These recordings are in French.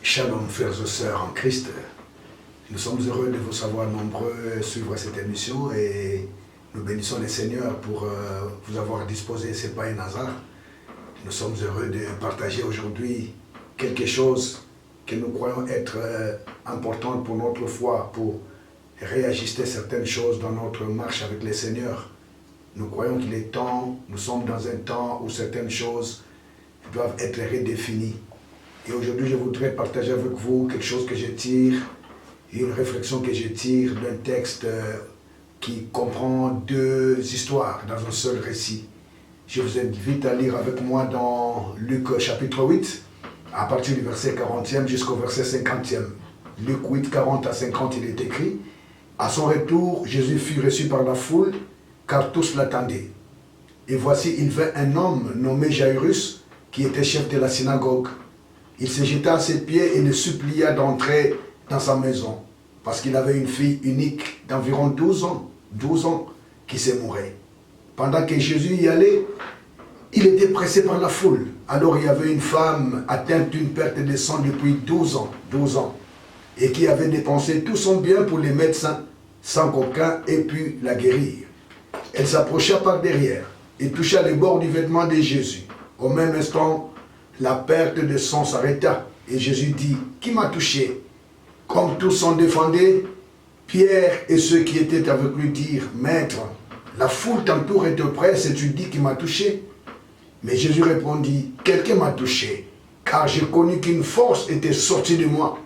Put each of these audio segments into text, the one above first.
Shalom frères et sœurs en Christ, nous sommes heureux de vous savoir nombreux suivre cette émission et nous bénissons le Seigneur pour vous avoir disposé, ce n'est pas un hasard. Nous sommes heureux de partager aujourd'hui quelque chose que nous croyons être important pour notre foi, pour réajuster certaines choses dans notre marche avec le Seigneur. Nous croyons qu'il est temps, nous sommes dans un temps où certaines choses doivent être redéfinies. Et aujourd'hui, je voudrais partager avec vous quelque chose que je tire, une réflexion que je tire d'un texte qui comprend deux histoires dans un seul récit. Je vous invite à lire avec moi dans Luc chapitre 8, à partir du verset 40e jusqu'au verset 50e. Luc 8, 40 à 50, il est écrit: à son retour, Jésus fut reçu par la foule, car tous l'attendaient. Et voici, il vint un homme nommé Jairus, qui était chef de la synagogue. Il se jeta à ses pieds et le supplia d'entrer dans sa maison, parce qu'il avait une fille unique d'environ 12 ans, qui se mourait. Pendant que Jésus y allait, il était pressé par la foule. Alors il y avait une femme atteinte d'une perte de sang depuis 12 ans, et qui avait dépensé tout son bien pour les médecins, sans qu'aucun ait pu la guérir. Elle s'approcha par derrière et toucha les bords du vêtement de Jésus. Au même instant, la perte de sang s'arrêta, et Jésus dit: qui m'a touché? Comme tous s'en défendaient, Pierre et ceux qui étaient avec lui dirent: Maître, la foule t'entoure et te presse, et tu dis qui m'a touché? Mais Jésus répondit: quelqu'un m'a touché, car j'ai connu qu'une force était sortie de moi.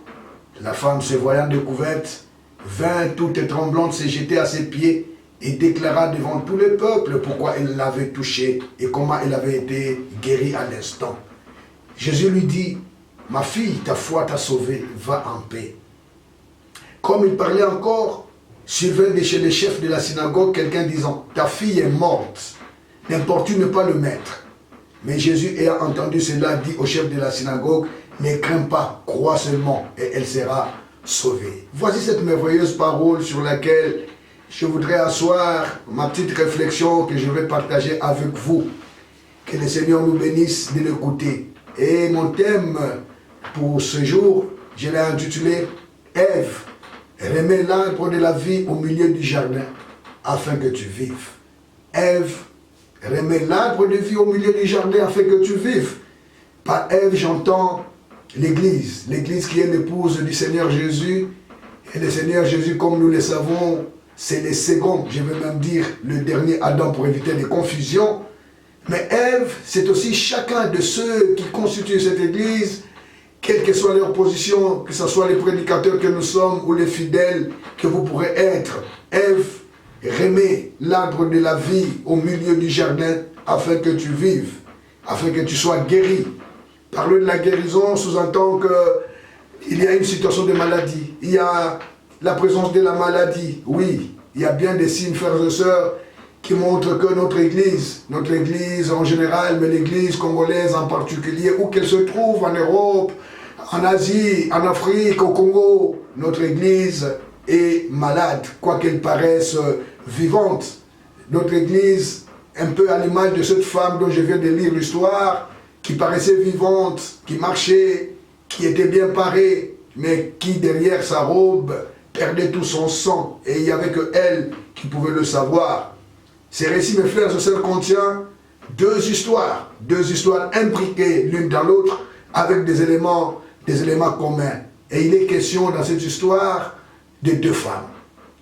La femme, se voyant découverte, vint toute tremblante se jeter à ses pieds et déclara devant tout le peuple pourquoi elle l'avait touché et comment elle avait été guérie à l'instant. Jésus lui dit: ma fille, ta foi t'a sauvée, va en paix. Comme il parlait encore, survint de chez le chef de la synagogue quelqu'un disant: ta fille est morte, n'importune pas le maître. Mais Jésus, ayant entendu cela, dit au chef de la synagogue: ne crains pas, crois seulement, et elle sera sauvée. Voici cette merveilleuse parole sur laquelle je voudrais asseoir ma petite réflexion que je vais partager avec vous. Que le Seigneur nous bénisse de l'écouter. Et mon thème pour ce jour, je l'ai intitulé « Ève, remets l'arbre de la vie au milieu du jardin, afin que tu vives. » Ève, remets l'arbre de vie au milieu du jardin, afin que tu vives. Par Ève, j'entends l'Église. L'Église qui est l'épouse du Seigneur Jésus. Et le Seigneur Jésus, comme nous le savons, c'est le second, je vais même dire le dernier Adam pour éviter les confusions. Mais Ève, c'est aussi chacun de ceux qui constituent cette Église, quelle que soit leur position, que ce soit les prédicateurs que nous sommes ou les fidèles que vous pourrez être. Ève, remets l'arbre de la vie au milieu du jardin afin que tu vives, afin que tu sois guéri. Parler de la guérison sous-entend qu'il y a une situation de maladie, il y a la présence de la maladie. Oui, il y a bien des signes, frères et sœurs, qui montrent que notre Église en général, mais l'Église congolaise en particulier, où qu'elle se trouve, en Europe, en Asie, en Afrique, au Congo, notre Église est malade, quoiqu'elle paraisse vivante. Notre Église, un peu à l'image de cette femme dont je viens de lire l'histoire, qui paraissait vivante, qui marchait, qui était bien parée, mais qui derrière sa robe perdait tout son sang, et il n'y avait que elle qui pouvait le savoir. Ces récits, mes frères et sœurs, contient deux histoires imbriquées l'une dans l'autre, avec des éléments communs. Et il est question dans cette histoire de deux femmes.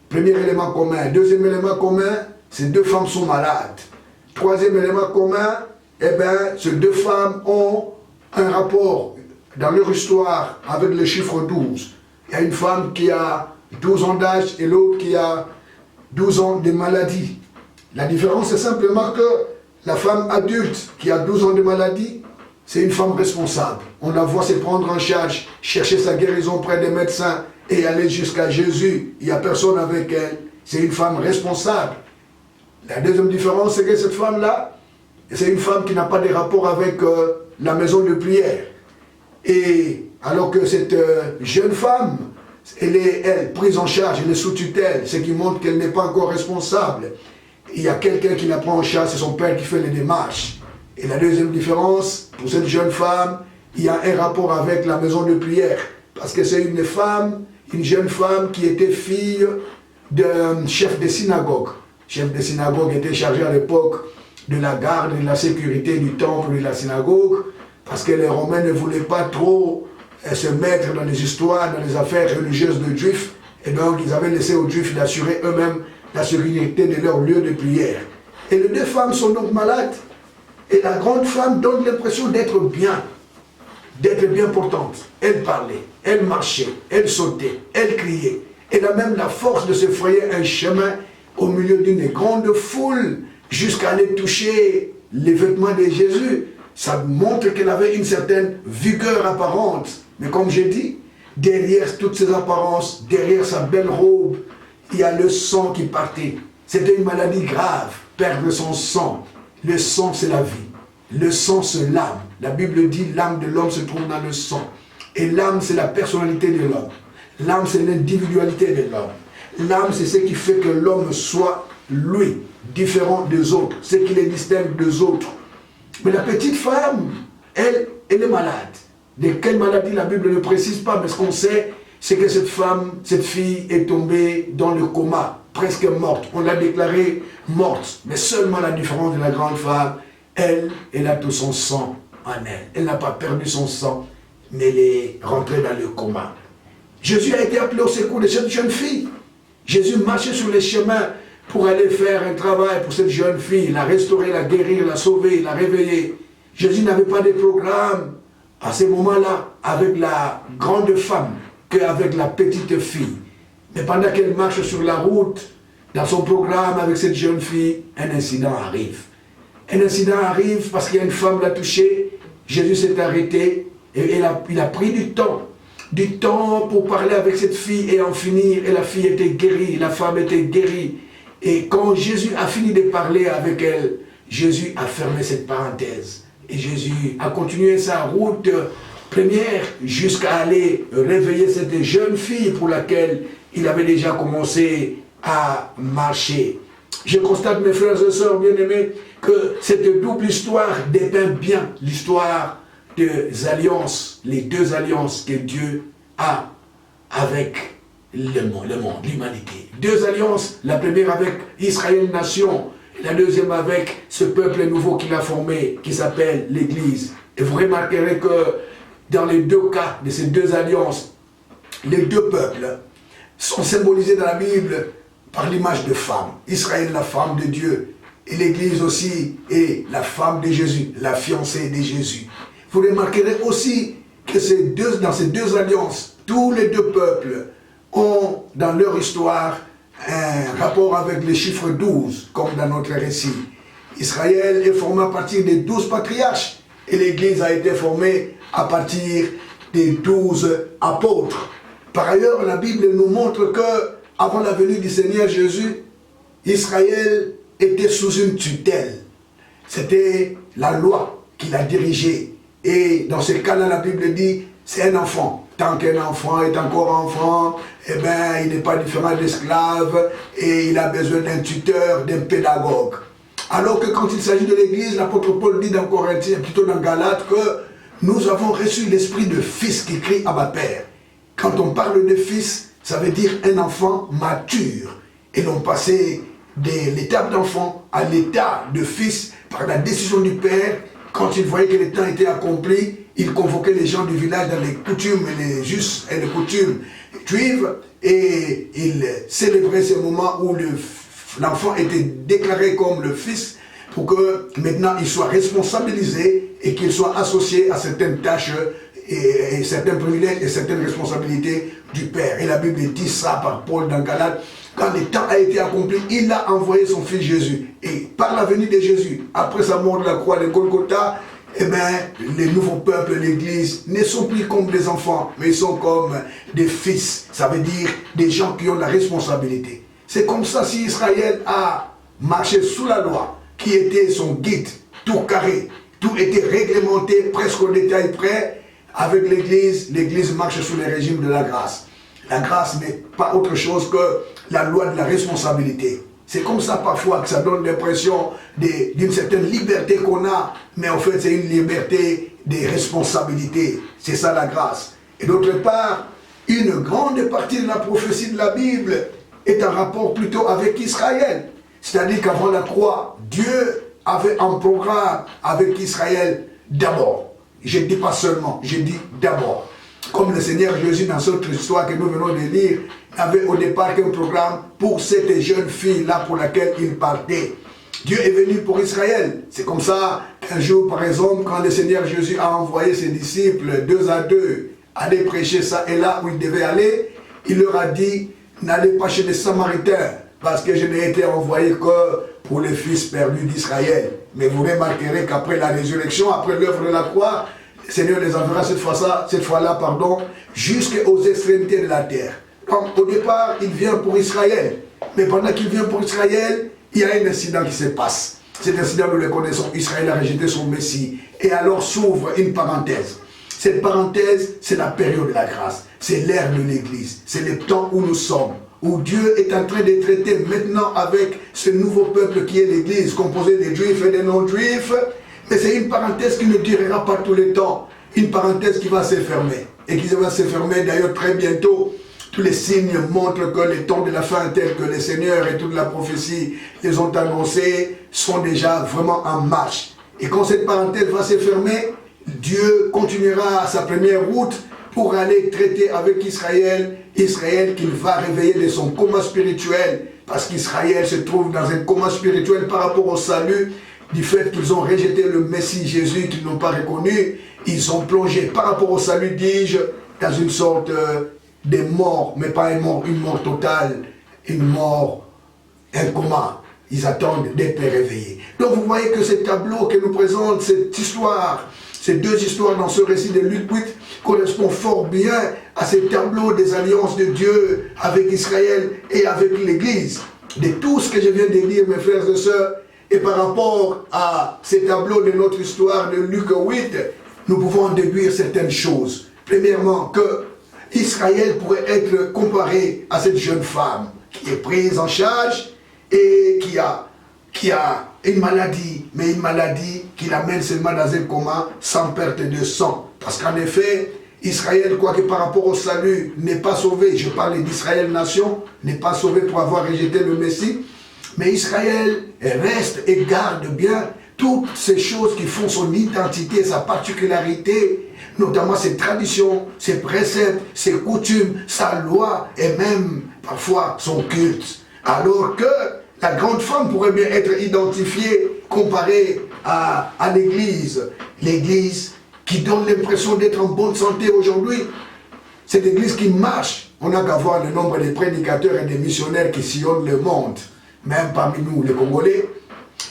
Premier élément commun. Deuxième élément commun, ces deux femmes sont malades. Troisième élément commun, ces deux femmes ont un rapport dans leur histoire avec le chiffre 12. Il y a une femme qui a 12 ans d'âge et l'autre qui a 12 ans de maladie. La différence est simplement que la femme adulte qui a 12 ans de maladie, c'est une femme responsable. On la voit se prendre en charge, chercher sa guérison près des médecins et aller jusqu'à Jésus. Il n'y a personne avec elle. C'est une femme responsable. La deuxième différence, c'est que cette femme-là, c'est une femme qui n'a pas de rapport avec la maison de prière. Et alors que cette jeune femme, elle est prise en charge, elle est sous tutelle, ce qui montre qu'elle n'est pas encore responsable. Il y a quelqu'un qui la prend en charge, c'est son père qui fait les démarches. Et la deuxième différence, pour cette jeune femme, il y a un rapport avec la maison de prière. Parce que c'est une femme, une jeune femme qui était fille d'un chef de synagogue. Le chef de synagogue était chargé à l'époque de la garde et de la sécurité du temple et de la synagogue, parce que les Romains ne voulaient pas trop se mettre dans les histoires, dans les affaires religieuses de Juifs, et donc ils avaient laissé aux Juifs d'assurer eux-mêmes la sécurité de leur lieu de prière. Et les deux femmes sont donc malades, et la grande femme donne l'impression d'être bien portante. Elle parlait, elle marchait, elle sautait, elle criait. Elle a même la force de se frayer un chemin au milieu d'une grande foule jusqu'à aller toucher les vêtements de Jésus. Ça montre qu'elle avait une certaine vigueur apparente. Mais comme j'ai dit, derrière toutes ces apparences, derrière sa belle robe, il y a le sang qui partait. C'était une maladie grave, perdre son sang. Le sang, c'est la vie. Le sang, c'est l'âme. La Bible dit l'âme de l'homme se trouve dans le sang. Et l'âme, c'est la personnalité de l'homme. L'âme, c'est l'individualité de l'homme. L'âme, c'est ce qui fait que l'homme soit, lui, différent des autres. Ce qui les distingue des autres. Mais la petite femme, elle est malade. De quelle maladie, la Bible ne précise pas, mais ce qu'on sait, c'est que cette femme, cette fille est tombée dans le coma, presque morte. On l'a déclarée morte. Mais seulement la différence de la grande femme, elle a tout son sang en elle. Elle n'a pas perdu son sang, mais elle est rentrée dans le coma. Jésus a été appelé au secours de cette jeune fille. Jésus marchait sur les chemins pour aller faire un travail pour cette jeune fille, la restaurer, la guérir, la sauver, la réveiller. Jésus n'avait pas de programme à ce moment-là avec la grande femme qu'avec la petite fille. Mais pendant qu'elle marche sur la route, dans son programme avec cette jeune fille, un incident arrive. Un incident arrive parce qu'il y a une femme l'a touchée, Jésus s'est arrêté et il a pris du temps pour parler avec cette fille et en finir. Et la fille était guérie, la femme était guérie. Et quand Jésus a fini de parler avec elle, Jésus a fermé cette parenthèse. Et Jésus a continué sa route première jusqu'à aller réveiller cette jeune fille pour laquelle il avait déjà commencé à marcher. Je constate, mes frères et sœurs bien-aimés, que cette double histoire dépeint bien l'histoire des alliances, les deux alliances que Dieu a avec le monde, l'humanité. Deux alliances, la première avec Israël nation, la deuxième avec ce peuple nouveau qu'il a formé, qui s'appelle l'Église. Et vous remarquerez que dans les deux cas de ces deux alliances, les deux peuples sont symbolisés dans la Bible par l'image de femme. Israël, la femme de Dieu, et l'Église aussi est la femme de Jésus, la fiancée de Jésus. Vous remarquerez aussi que dans ces deux alliances, tous les deux peuples ont dans leur histoire un rapport avec le chiffre 12, comme dans notre récit. Israël est formé à partir des 12 patriarches et l'Église a été formée à partir des 12 apôtres. Par ailleurs, la Bible nous montre que avant la venue du Seigneur Jésus, Israël était sous une tutelle. C'était la loi qui l'a dirigé. Et dans ce cas-là, la Bible dit, c'est un enfant. Tant qu'un enfant est encore enfant, eh ben, il n'est pas différent d'esclave et il a besoin d'un tuteur, d'un pédagogue. Alors que quand il s'agit de l'Église, l'apôtre Paul dit dans Corinthiens, plutôt dans Galates, que nous avons reçu l'esprit de fils qui crie à ma Père. Quand on parle de fils, ça veut dire un enfant mature. Et l'on passait de l'étape d'enfant à l'état de fils par la décision du Père. Quand il voyait que le temps était accompli, il convoquait les gens du village dans les coutumes et les us et les coutumes juives et il célébrait ce moment où l'enfant était déclaré comme le fils pour que maintenant il soit responsabilisé et qu'il soit associé à certaines tâches et certains privilèges et certaines responsabilités du Père. Et la Bible dit ça par Paul dans Galates. Quand le temps a été accompli, il a envoyé son fils Jésus. Et par la venue de Jésus, après sa mort de la croix de Golgotha, eh bien, les nouveaux peuples, l'Église, ne sont plus comme des enfants, mais ils sont comme des fils. Ça veut dire des gens qui ont la responsabilité. C'est comme ça si Israël a marché sous la loi, qui était son guide, tout carré, tout était réglementé, presque au détail près. Avec l'Église, l'Église marche sous le régime de la grâce. La grâce n'est pas autre chose que la loi de la responsabilité. C'est comme ça parfois que ça donne l'impression d'une certaine liberté qu'on a, mais en fait c'est une liberté des responsabilités. C'est ça la grâce. Et d'autre part, une grande partie de la prophétie de la Bible est en rapport plutôt avec Israël. C'est-à-dire qu'avant la croix, Dieu avait un programme avec Israël d'abord. Je ne dis pas seulement, je dis d'abord. Comme le Seigneur Jésus, dans cette histoire que nous venons de lire, n'avait au départ qu'un programme pour cette jeune fille-là pour laquelle il partait. Dieu est venu pour Israël. C'est comme ça qu'un jour, par exemple, quand le Seigneur Jésus a envoyé ses disciples 2 à 2, aller prêcher ça et là où ils devaient aller, il leur a dit, n'allez pas chez les Samaritains, parce que je n'ai été envoyé que pour les fils perdus d'Israël. Mais vous remarquerez qu'après la résurrection, après l'œuvre de la croix, le Seigneur les enverra cette fois-là, jusqu'aux extrémités de la terre. Donc, au départ, il vient pour Israël. Mais pendant qu'il vient pour Israël, il y a un incident qui se passe. Cet incident, nous le connaissons. Israël a rejeté son Messie. Et alors s'ouvre une parenthèse. Cette parenthèse, c'est la période de la grâce. C'est l'ère de l'Église. C'est le temps où nous sommes. Où Dieu est en train de traiter maintenant avec ce nouveau peuple qui est l'Église, composé des Juifs et des non-Juifs. Mais c'est une parenthèse qui ne durera pas tout le temps. Une parenthèse qui va se fermer. Et qui va se fermer d'ailleurs très bientôt. Tous les signes montrent que les temps de la fin, tels que le Seigneur et toute la prophétie les ont annoncés, sont déjà vraiment en marche. Et quand cette parenthèse va se fermer, Dieu continuera sa première route pour aller traiter avec Israël, Israël qu'il va réveiller de son coma spirituel, parce qu'Israël se trouve dans un coma spirituel par rapport au salut, du fait qu'ils ont rejeté le Messie Jésus, qu'ils n'ont pas reconnu. Ils sont plongés par rapport au salut, dis-je, dans une sorte de mort, mais pas une mort totale, une mort, un coma. Ils attendent d'être réveillés. Donc vous voyez que ce tableau que nous présente, cette histoire, ces 2 histoires dans ce récit de Luc 8, correspond fort bien à ce tableau des alliances de Dieu avec Israël et avec l'Église. De tout ce que je viens de dire, mes frères et sœurs, et par rapport à ces tableaux de notre histoire de Luc 8, nous pouvons en déduire certaines choses. Premièrement, que Israël pourrait être comparé à cette jeune femme qui est prise en charge et qui a une maladie, mais une maladie qui l'amène seulement dans un coma sans perte de sang. Parce qu'en effet, Israël, quoique par rapport au salut, n'est pas sauvé, je parle d'Israël nation, n'est pas sauvé pour avoir rejeté le Messie, mais Israël reste et garde bien toutes ces choses qui font son identité, sa particularité, notamment ses traditions, ses préceptes, ses coutumes, sa loi et même parfois son culte. Alors que la grande femme pourrait bien être identifiée, comparée à l'Église. L'Église qui donne l'impression d'être en bonne santé aujourd'hui. Cette Église qui marche. On n'a qu'à voir le nombre de prédicateurs et de missionnaires qui sillonnent le monde, même parmi nous, les Congolais.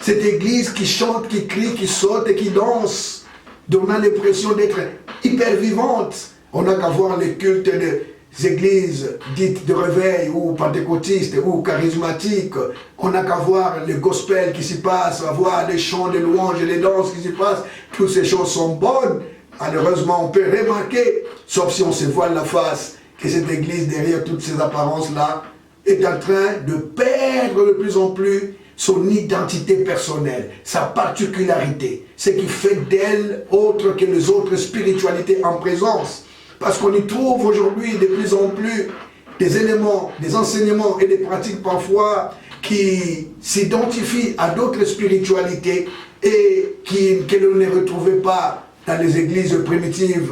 Cette Église qui chante, qui crie, qui saute et qui danse, donnant l'impression d'être hyper vivante. On n'a qu'à voir les cultes des églises dites de réveil ou pentecôtistes ou charismatiques. On n'a qu'à voir le gospel qui s'y passe, à voir les chants, les louanges et les danses qui s'y passent. Toutes ces choses sont bonnes. Malheureusement, on peut remarquer, sauf si on se voile la face, que cette église, derrière toutes ces apparences-là, est en train de perdre de plus en plus son identité personnelle, sa particularité, ce qui fait d'elle autre que les autres spiritualités en présence. Parce qu'on y trouve aujourd'hui de plus en plus des éléments, des enseignements et des pratiques parfois qui s'identifient à d'autres spiritualités et que l'on ne retrouvait pas dans les églises primitives,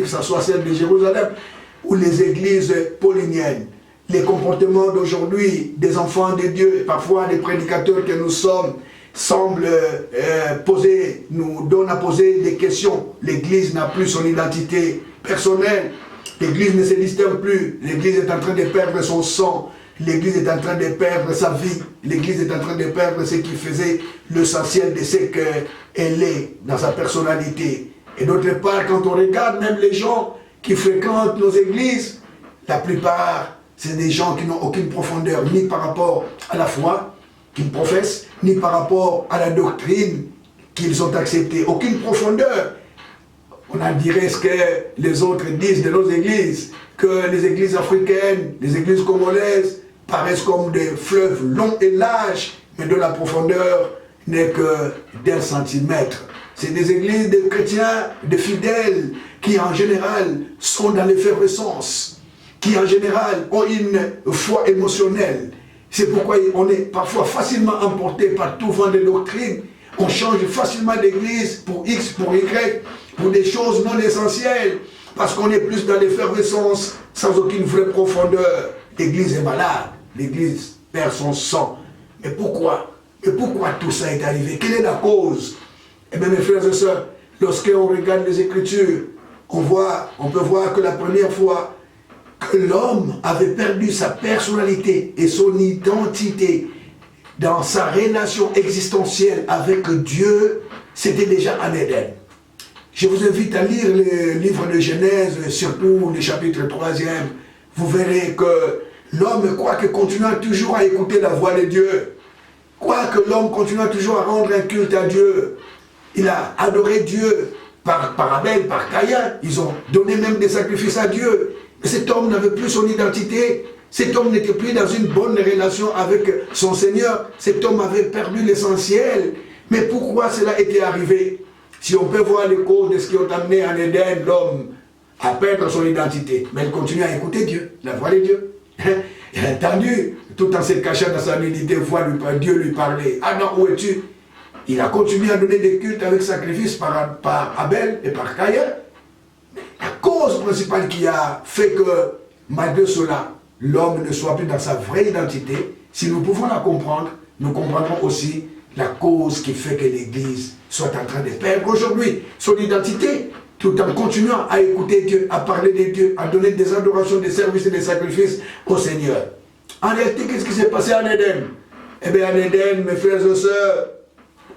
que ce soit celle de Jérusalem ou les églises pauliniennes. Les comportements d'aujourd'hui des enfants de Dieu et parfois des prédicateurs que nous sommes semblent nous donnent à poser des questions. L'Église n'a plus son identité personnelle. L'Église ne se distingue plus. L'Église est en train de perdre son sang. L'Église est en train de perdre sa vie. L'Église est en train de perdre ce qui faisait l'essentiel de ce qu'elle est dans sa personnalité. Et d'autre part, quand on regarde même les gens qui fréquentent nos églises, la plupart, c'est des gens qui n'ont aucune profondeur, ni par rapport à la foi qu'ils professent, ni par rapport à la doctrine qu'ils ont acceptée. Aucune profondeur. On en dirait ce que les autres disent de nos églises, que les églises africaines, les églises congolaises, paraissent comme des fleuves longs et larges, mais dont la profondeur n'est que d'1 centimètre. C'est des églises de chrétiens, de fidèles, qui en général sont dans l'effervescence, qui en général ont une foi émotionnelle. C'est pourquoi on est parfois facilement emporté par tout vent de doctrine. On change facilement d'église pour X, pour Y, pour des choses non essentielles, parce qu'on est plus dans l'effervescence, sans aucune vraie profondeur. L'église est malade, l'église perd son sang. Mais pourquoi? Et pourquoi tout ça est arrivé? Quelle est la cause? Eh bien, mes frères et sœurs, lorsqu'on regarde les Écritures, on peut voir que la première fois que l'homme avait perdu sa personnalité et son identité dans sa relation existentielle avec Dieu, c'était déjà en Éden. Je vous invite à lire le livre de Genèse, surtout le chapitre 3e. Vous verrez que l'homme, quoique continuant toujours à écouter la voix de Dieu, quoique l'homme continuant toujours à rendre un culte à Dieu, il a adoré Dieu par Abel, par Caïn, ils ont donné même des sacrifices à Dieu. Mais cet homme n'avait plus son identité, cet homme n'était plus dans une bonne relation avec son Seigneur, cet homme avait perdu l'essentiel. Mais pourquoi cela était arrivé? Si on peut voir les causes de ce qui ont amené en Éden l'homme à perdre son identité, mais il continue à écouter Dieu, la voix de Dieu. Il a entendu, tout en se cachant dans sa nudité, voir Dieu lui parler. Ah non, où es-tu? Il a continué à donner des cultes avec sacrifice par Abel et par Caïn. La cause principale qui a fait que, malgré cela, l'homme ne soit plus dans sa vraie identité, si nous pouvons la comprendre, nous comprendrons aussi la cause qui fait que l'Église soit en train de perdre aujourd'hui son identité, tout en continuant à écouter Dieu, à parler de Dieu, à donner des adorations, des services et des sacrifices au Seigneur. En réalité, qu'est-ce qui s'est passé en Éden? Eh bien, en Éden, mes frères et sœurs,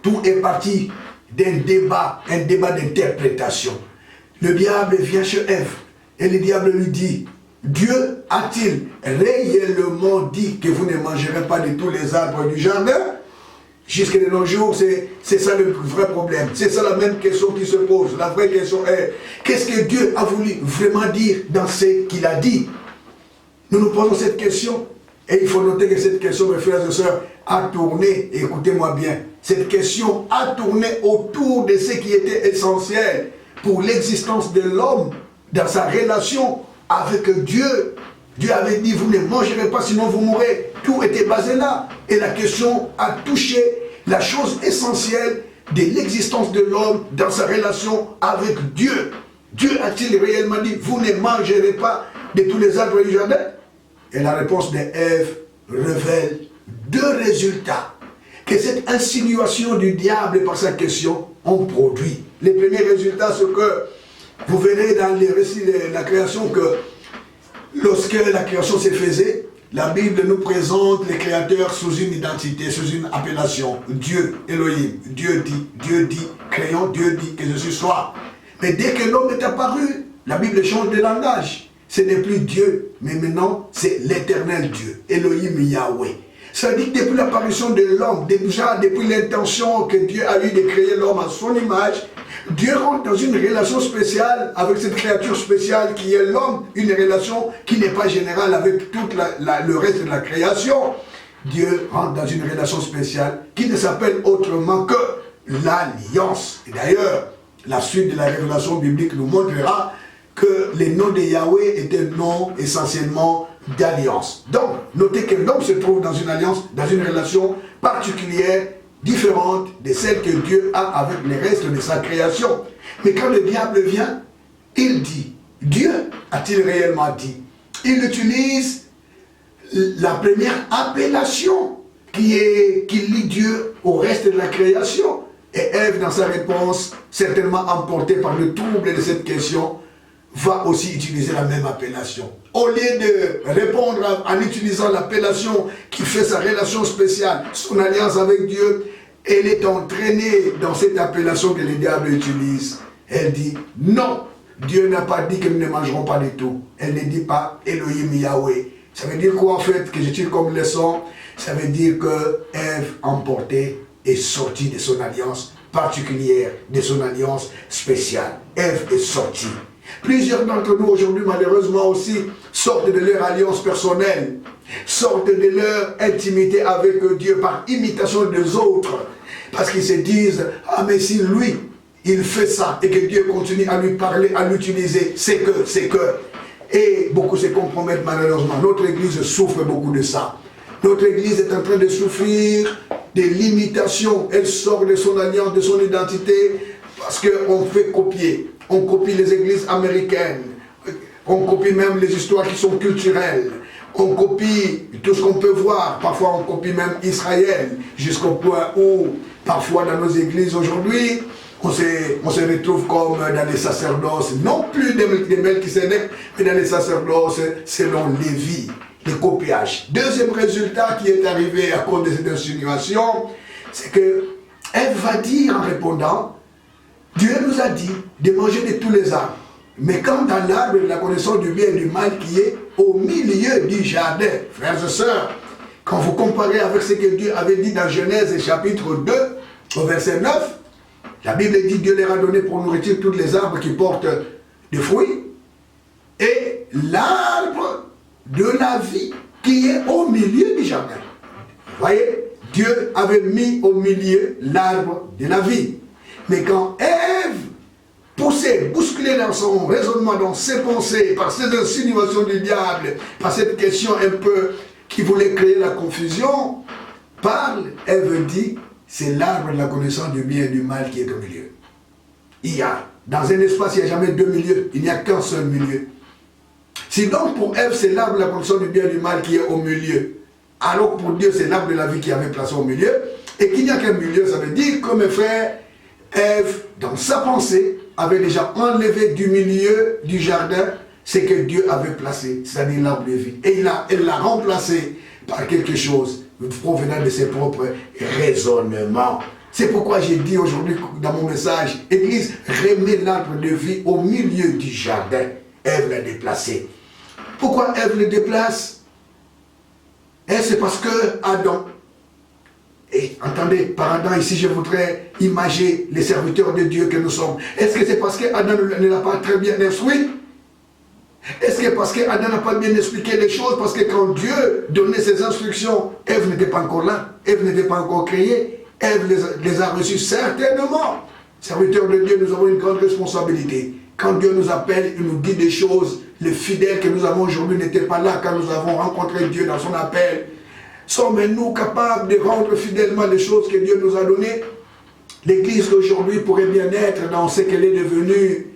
tout est parti d'un débat, un débat d'interprétation. Le diable vient chez Ève et le diable lui dit, Dieu a-t-il réellement dit que vous ne mangerez pas de tous les arbres du jardin? Jusqu'à de nos jours, c'est ça le vrai problème. C'est ça la même question qui se pose. La vraie question est, qu'est-ce que Dieu a voulu vraiment dire dans ce qu'il a dit? Nous nous posons cette question. Et il faut noter que cette question, mes frères et sœurs, a tourné, écoutez-moi bien, cette question a tourné autour de ce qui était essentiel pour l'existence de l'homme dans sa relation avec Dieu. Dieu avait dit, vous ne mangerez pas, sinon vous mourrez. Tout était basé là. Et la question a touché la chose essentielle de l'existence de l'homme dans sa relation avec Dieu. Dieu a-t-il réellement dit, vous ne mangerez pas de tous les arbres du jardin? Et la réponse d'Ève révèle deux résultats que cette insinuation du diable par sa question ont produit. Les premiers résultats, c'est que vous verrez dans les récits de la création que lorsque la création se faisait, la Bible nous présente les créateurs sous une identité, sous une appellation. Dieu, Elohim. Dieu dit, créons, Dieu dit que je suis soi. Mais dès que l'homme est apparu, la Bible change de langage. Ce n'est plus Dieu, mais maintenant c'est l'éternel Dieu, Elohim Yahweh. Ça dit que depuis l'apparition de l'homme, déjà depuis l'intention que Dieu a eu de créer l'homme à son image, Dieu rentre dans une relation spéciale avec cette créature spéciale qui est l'homme, une relation qui n'est pas générale avec tout le reste de la création. Dieu rentre dans une relation spéciale qui ne s'appelle autrement que l'alliance. Et d'ailleurs, la suite de la révélation biblique nous montrera que les noms de Yahweh étaient noms essentiellement d'alliance. Donc, notez que l'homme se trouve dans une alliance, dans une relation particulière, différente de celle que Dieu a avec le reste de sa création. Mais quand le diable vient, il dit, Dieu a-t-il réellement dit? Il utilise la première appellation qui lie Dieu au reste de la création. Et Ève, dans sa réponse, certainement emportée par le trouble de cette question, va aussi utiliser la même appellation. Au lieu de répondre en utilisant l'appellation qui fait sa relation spéciale, son alliance avec Dieu, elle est entraînée dans cette appellation que le diable utilise. Elle dit, non, Dieu n'a pas dit que nous ne mangerons pas du tout. Elle ne dit pas Elohim Yahweh. Ça veut dire quoi en fait, que je tire comme leçon? Ça veut dire que Ève, emportée, est sortie de son alliance particulière, de son alliance spéciale. Ève est sortie. Plusieurs d'entre nous aujourd'hui, malheureusement aussi, sortent de leur alliance personnelle, sortent de leur intimité avec Dieu par imitation des autres, parce qu'ils se disent, ah mais si lui, il fait ça et que Dieu continue à lui parler, à l'utiliser, c'est que. Et beaucoup se compromettent malheureusement. Notre Église souffre beaucoup de ça. Notre Église est en train de souffrir des limitations. Elle sort de son alliance, de son identité, parce qu'on fait copier. On copie les églises américaines. On copie même les histoires qui sont culturelles. On copie tout ce qu'on peut voir. Parfois, on copie même Israël, jusqu'au point où, parfois, dans nos églises aujourd'hui, on se retrouve comme dans les sacerdoces, non plus des Melchisédek, mais dans les sacerdoces selon Lévi, le copiage. Deuxième résultat qui est arrivé à cause de cette insinuation, c'est que Ève va dire en répondant, Dieu nous a dit de manger de tous les arbres. Mais quand dans l'arbre de la connaissance du bien et du mal qui est au milieu du jardin, frères et sœurs, quand vous comparez avec ce que Dieu avait dit dans Genèse chapitre 2, au verset 9, la Bible dit Dieu leur a donné pour nourriture tous les arbres qui portent des fruits et l'arbre de la vie qui est au milieu du jardin. Vous voyez, Dieu avait mis au milieu l'arbre de la vie. Mais quand Ève poussée, bousculée dans son raisonnement, dans ses pensées, par ces insinuations du diable, par cette question un peu qui voulait créer la confusion, parle, Ève dit, c'est l'arbre de la connaissance du bien et du mal qui est au milieu. Il y a, dans un espace, il n'y a jamais deux milieux, il n'y a qu'un seul milieu. Si donc pour Ève, c'est l'arbre de la connaissance du bien et du mal qui est au milieu, alors pour Dieu, c'est l'arbre de la vie qui avait placé au milieu, et qu'il n'y a qu'un milieu, ça veut dire que mes frères, Ève, dans sa pensée, avait déjà enlevé du milieu du jardin ce que Dieu avait placé, c'est-à-dire l'arbre de vie. Et elle l'a remplacé par quelque chose provenant de ses propres raisonnements. C'est pourquoi j'ai dit aujourd'hui dans mon message, Église, remet l'arbre de vie au milieu du jardin. Ève l'a déplacé. Pourquoi Ève le déplace? Et c'est parce que Adam, et entendez, par Adam ici je voudrais imager les serviteurs de Dieu que nous sommes. Est-ce que c'est parce que Adam ne l'a pas très bien instruit? Est-ce que parce qu'Adam n'a pas bien expliqué les choses? Parce que quand Dieu donnait ses instructions, Ève n'était pas encore là, Ève n'était pas encore créée, Ève les a reçues certainement. Serviteurs de Dieu, nous avons une grande responsabilité. Quand Dieu nous appelle, il nous dit des choses. Les fidèles que nous avons aujourd'hui n'étaient pas là quand nous avons rencontré Dieu dans son appel. Sommes-nous capables de rendre fidèlement les choses que Dieu nous a données? L'Église d'aujourd'hui pourrait bien être dans ce qu'elle est devenue,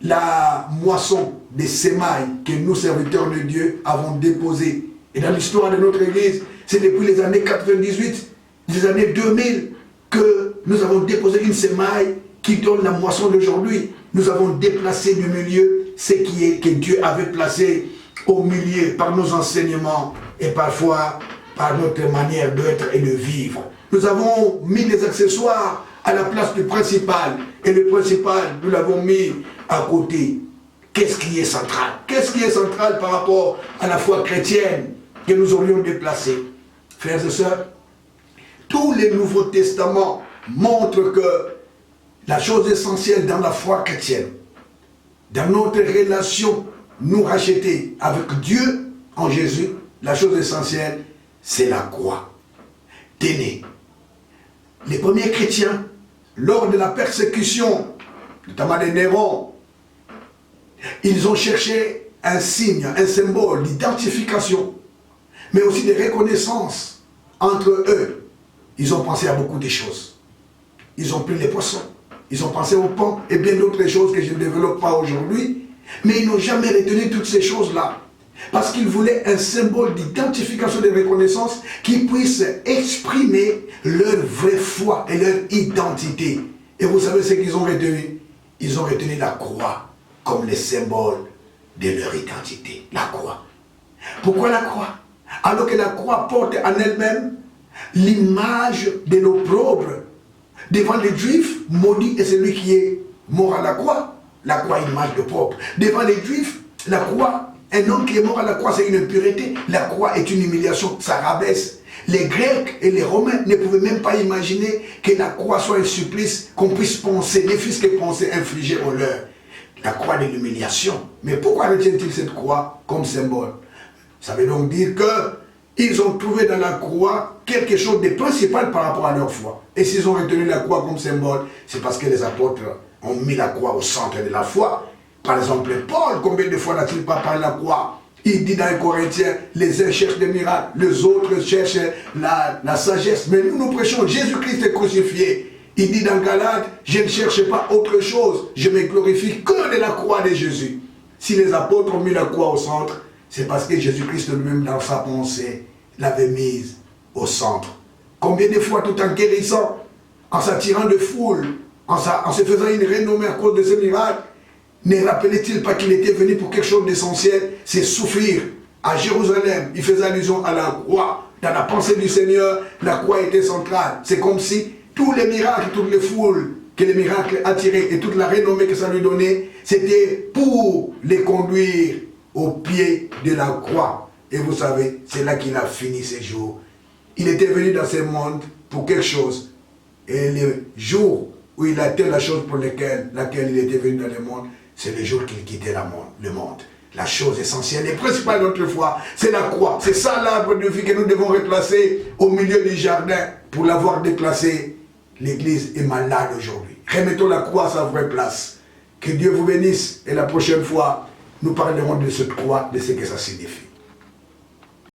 la moisson des semailles que nous, serviteurs de Dieu, avons déposées. Et dans l'histoire de notre Église, c'est depuis les années 98, les années 2000, que nous avons déposé une semaille qui donne la moisson d'aujourd'hui. Nous avons déplacé du milieu ce qui est que Dieu avait placé au milieu par nos enseignements et parfois par notre manière d'être et de vivre. Nous avons mis les accessoires à la place du principal. Et le principal, nous l'avons mis à côté. Qu'est-ce qui est central? Qu'est-ce qui est central par rapport à la foi chrétienne que nous aurions déplacée? Frères et sœurs, tous les Nouveaux Testaments montrent que la chose essentielle dans la foi chrétienne, dans notre relation nous racheter avec Dieu en Jésus, la chose essentielle, c'est la croix. Tenez, les premiers chrétiens, lors de la persécution, notamment de Néron, ils ont cherché un signe, un symbole d'identification, mais aussi de reconnaissance entre eux. Ils ont pensé à beaucoup de choses. Ils ont pris les poissons, ils ont pensé au pain et bien d'autres choses que je ne développe pas aujourd'hui, mais ils n'ont jamais retenu toutes ces choses-là. Parce qu'ils voulaient un symbole d'identification, de reconnaissance qui puisse exprimer leur vraie foi et leur identité. Et vous savez ce qu'ils ont retenu? Ils ont retenu la croix comme le symbole de leur identité. La croix. Pourquoi la croix? Alors que la croix porte en elle-même l'image de l'opprobre. Devant les Juifs, maudit est celui qui est mort à la croix. La croix est image d'opprobre. Devant les Juifs, la croix, un homme qui est mort à la croix, c'est une impureté. La croix est une humiliation, ça rabaisse. Les Grecs et les Romains ne pouvaient même pas imaginer que la croix soit un supplice qu'on puisse penser, les fils que pensaient infliger au leur. La croix de l'humiliation. Mais pourquoi retiennent-ils cette croix comme symbole? Ça veut donc dire que ils ont trouvé dans la croix quelque chose de principal par rapport à leur foi. Et s'ils ont retenu la croix comme symbole, c'est parce que les apôtres ont mis la croix au centre de la foi. Par exemple, Paul, combien de fois n'a-t-il pas parlé de la croix? Il dit dans les Corinthiens, les uns cherchent des miracles, les autres cherchent la sagesse. Mais nous prêchons Jésus-Christ est crucifié. Il dit dans Galates, je ne cherche pas autre chose, je me glorifie que de la croix de Jésus. Si les apôtres ont mis la croix au centre, c'est parce que Jésus-Christ lui-même dans sa pensée l'avait mise au centre. Combien de fois tout en guérissant, en s'attirant de foule, en se faisant une renommée à cause de ce miracle, ne rappelait-il pas qu'il était venu pour quelque chose d'essentiel, c'est souffrir. À Jérusalem, il faisait allusion à la croix. Dans la pensée du Seigneur, la croix était centrale. C'est comme si tous les miracles, toutes les foules que les miracles attiraient et toute la renommée que ça lui donnait, c'était pour les conduire au pied de la croix. Et vous savez, c'est là qu'il a fini ses jours. Il était venu dans ce monde pour quelque chose. Et le jour où il a atteint la chose pour laquelle il était venu dans le monde, c'est le jour qu'il quittait le monde. La chose essentielle et principale de notre foi, c'est la croix. C'est ça l'arbre de vie que nous devons replacer au milieu du jardin. Pour l'avoir déplacé, l'Église est malade aujourd'hui. Remettons la croix à sa vraie place. Que Dieu vous bénisse et la prochaine fois, nous parlerons de cette croix, de ce que ça signifie.